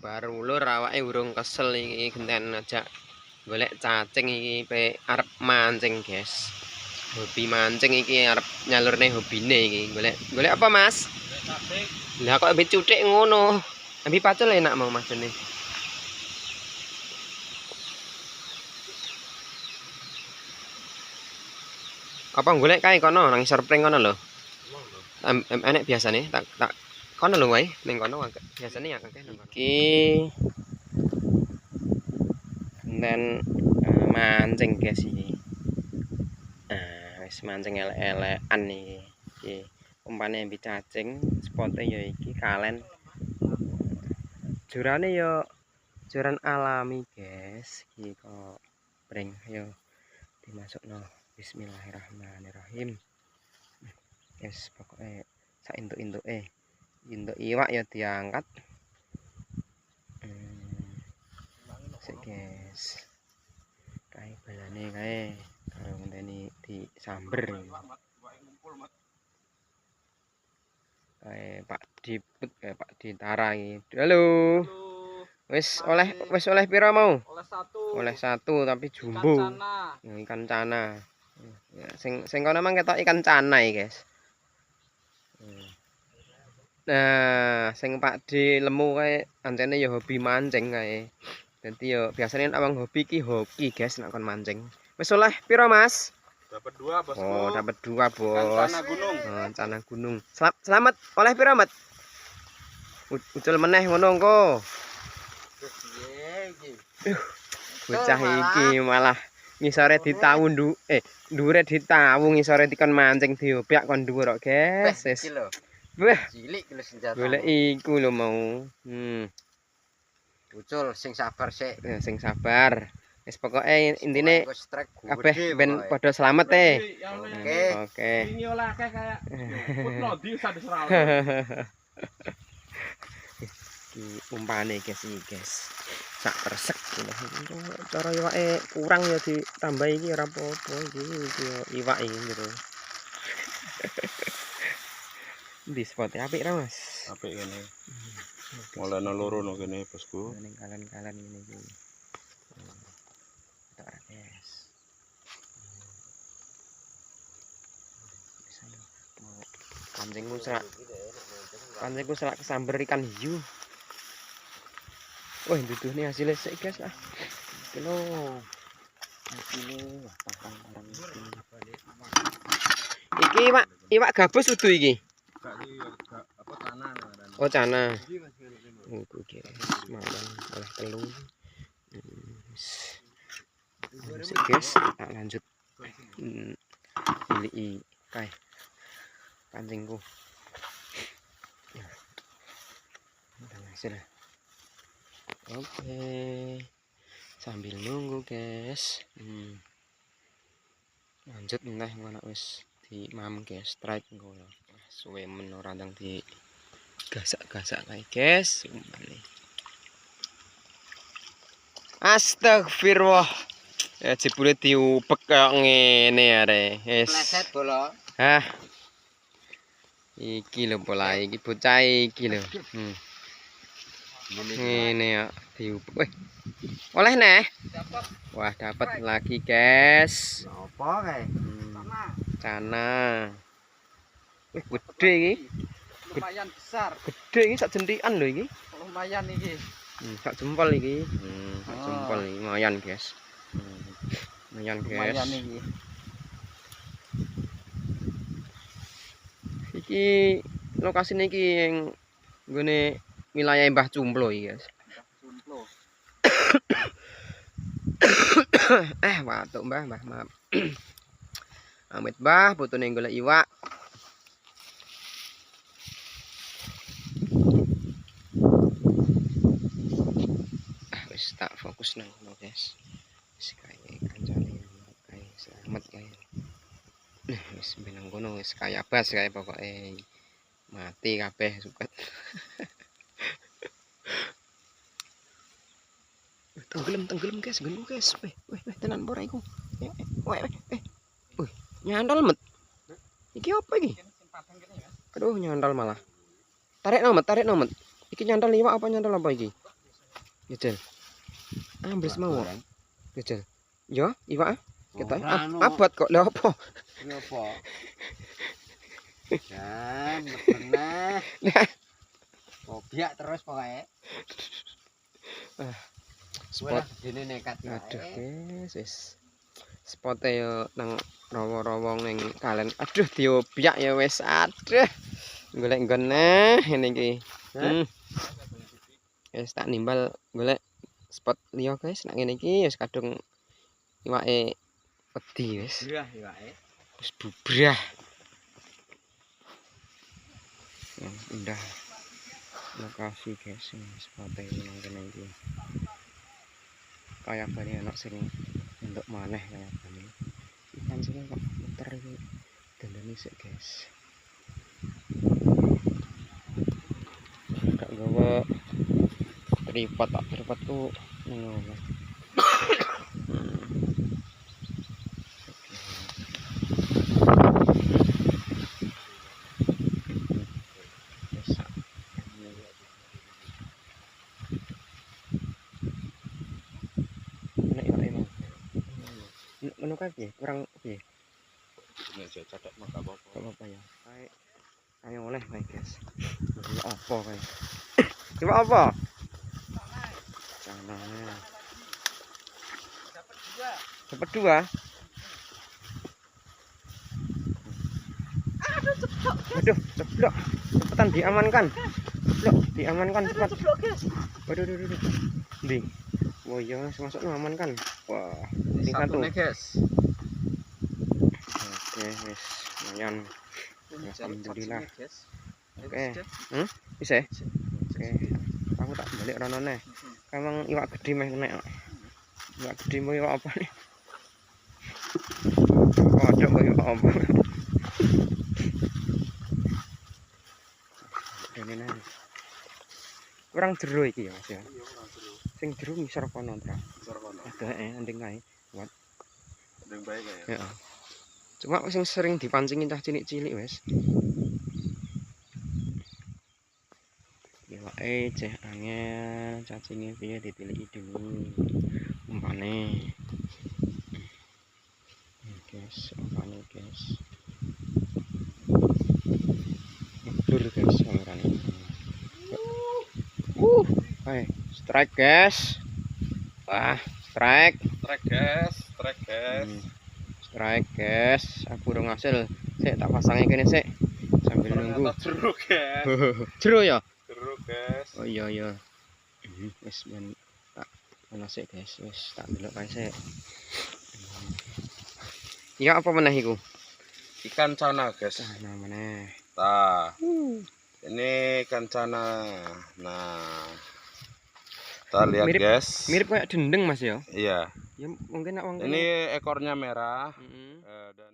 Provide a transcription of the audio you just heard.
Baru ulur awake urung kesel iki genten ajak golek cacing iki pe arep mancing, guys. Hobi mancing iki arep nyalurne hobine iki. Golek apa, Mas? Cacing. Lah kok ambek cuthik ngono. Ambi pacul enak mau Mas jene. Apa golek kae kono nang isor pring kono lho. Enek biasane tak kono lho wae ning kono biasane ya akeh nang kono. Iki dan mancing guys iki. Wis mancing elek-elekan iki. Umpane ambi cacing, spote ya iki kalen. Jurane ya juran alami, guys. Iki kok pring ayo dimasukno. Bismillahirrahmanirrahim. Guys, pokoknya sak induk-induke. Induk iwak ya diangkat. Sik, guys. Kae balane kae karo ngenteni disamber. Kae Pak Diput kae Pak Ditara iki. Halo. Wis oleh pira mau? Oleh satu tapi jumbo. Ikan cana. Ya, sing kono mang ketok ikan cana iki, guys. Nah, sing Pak D lemu kae ancene ya hobi mancing kae. Dadi ya biasane awang hobi ki hoki, guys, nek kon mancing. Wis oleh pira, Mas? Dapat 2, Bosku. Oh, dapat 2, Bos. Cana gunung. Oh, cana gunung. Selamat oleh pira, Mat? Ucul meneh ngono engko. Bocah iki malah ngisore ditawu ndure ditawu ngisore dikon mancing diobyak kon dhuwur kok, guys. Wis. Wah, cilik lho senjata. golek iku lho mau. Ucul sing sabar sik. Sing sabar. Wis pokoke intine kabeh ben padha slamet e. Oke. Ini oleh akeh kayak putno di sadesra. Iki umpane guys iki, guys. Sak resek cara iwake kurang ya ditambah iki ora apa-apa iki iwak iki jero. Di spot apik ra, Mas? Apik kene. Mulane loro no kene, Bosku. Ning kalen-kalen ngene iki. Tak ora, guys. Pancingku serak kesamber ikan hiu. Wah, duduhne hasilnya sik, guys lah. Kilo. Iki iwak gabus udu iki. Apa cana namanya? Oh, cana. Iku guys, mawon oleh telu. Sik, guys, tak lanjut. Pilih kae. Pancingku. Udah hasil. Oke. Sambil nunggu, guys. Lanjut meneh ngono wis di mam, guys, strike engko. Suwe men ora ndang di gasak-gasak kae, guys. Umpane. Astagfirullah. Ya jebule diupek kaya ngene are. Wis. Pleset bola. Hah. Iki lho pola iki bocah iki lho. Ngene ya diupek. Weh. Oleh neh. Wah, dapat lagi, guys. Apa kae? Cana. Wih, gede iki. Lumayan besar. Gede iki sak jentikan lho iki. Lumayan iki. Sak jempol iki. Sak jempol iki lumayan, guys. Lumayan, guys. Lumayan iki. Iki lokasine iki yang nggone wilayah Mbah Cumplo iki, guys. Cumplo. Watuk Mbah, maaf. Amit Mbah, putune golek iwak. Wis tak fokus nang ngono, guys. Wis kae kancane kae selamat kae. Wis benang kono wis kaya bas kae pokoke mati kabeh suket. Tenggelam guys, ngene guys. Weh tenan ora iku. Weh. Nyandal met. Iki apa iki? Aduh, nyandal malah. Tarik no met. Iki nyandal iwak apa nyandal apa iki? Jajal. Ambles mau kok. Jajal. Yo, iwak. Ketok. Ora, no. Abot kok lha apa? Ini apa? Dan bener. Kopiak terus pokoknya. Spot. Ini nekat. Aduh, wis. Spote yo nang rawa-rawa ning kalen. Aduh, diobiak ya wis. Aduh. Golek ngene ngene iki. Wis tak nimbal golek spot liya guys. Nek ngene iki wis kadung iwake wedi wis. Iya, iwake. Wis bubrah. Indah lokasi guys, spote nang kene iki. Kayak bani anak sing untuk maneh kayak bani. Ikan sini kok muter iki. Dandane sik guys. Gak gawa tripod tak tripodku ngono. Anu kan piye? Kurang piye? Nek cacat mah gak apa-apa. Gak apa-apa ya. Ayo oleh guys. Iwak apa kae? Iwak apa? Sana. Dapat dua. Aduh, ceplok. Cepetan diamankan. Ceplok, diamankan cepat. Waduh, waduh. Ndi? Oh iya, masuk amankan. Wah, ini satu. Guys. Oke, wis lumayan. Alhamdulillah. Oke. Hmm? Bisa? Oke. Aku tak balik rono neh. Emang iwak gede meh nek. Iwak gede mau iwak apa nih? Oh, ada mau iwak apa? Ini neh. Kurang jero iki ya, Mas ya. Sing jero misor kono tra. Misor kono. Ada ending kae. Kuat. Ndeng bae kae. Heeh. Cuma sing sering dipancingin cah cilik-cilik wis. Iwake ceh angel, cacinge piye ditiliki dulu. Umpane. Guys, umpane guys. Blur guys kamerane. Hai, strike guys. Wah, strike. Trek guys, trek guys. Strike guys. Aku urung ngasil. Sik tak pasangnya kene sik. Sambil nunggu. Jeruk guys. Jero ya? Jeruk guys. Oh iya iya. Wis ben tak ono sik guys. Wis tak delok kae sik. Iya apa meneh iku? Ikan cana guys. Nah meneh. Tah. Ini ikan cana. Nah. Kita lihat guys. Mirip kayak dendeng Mas ya. Iya. Ya mungkin nak wong Ini ekornya merah Heeh. dan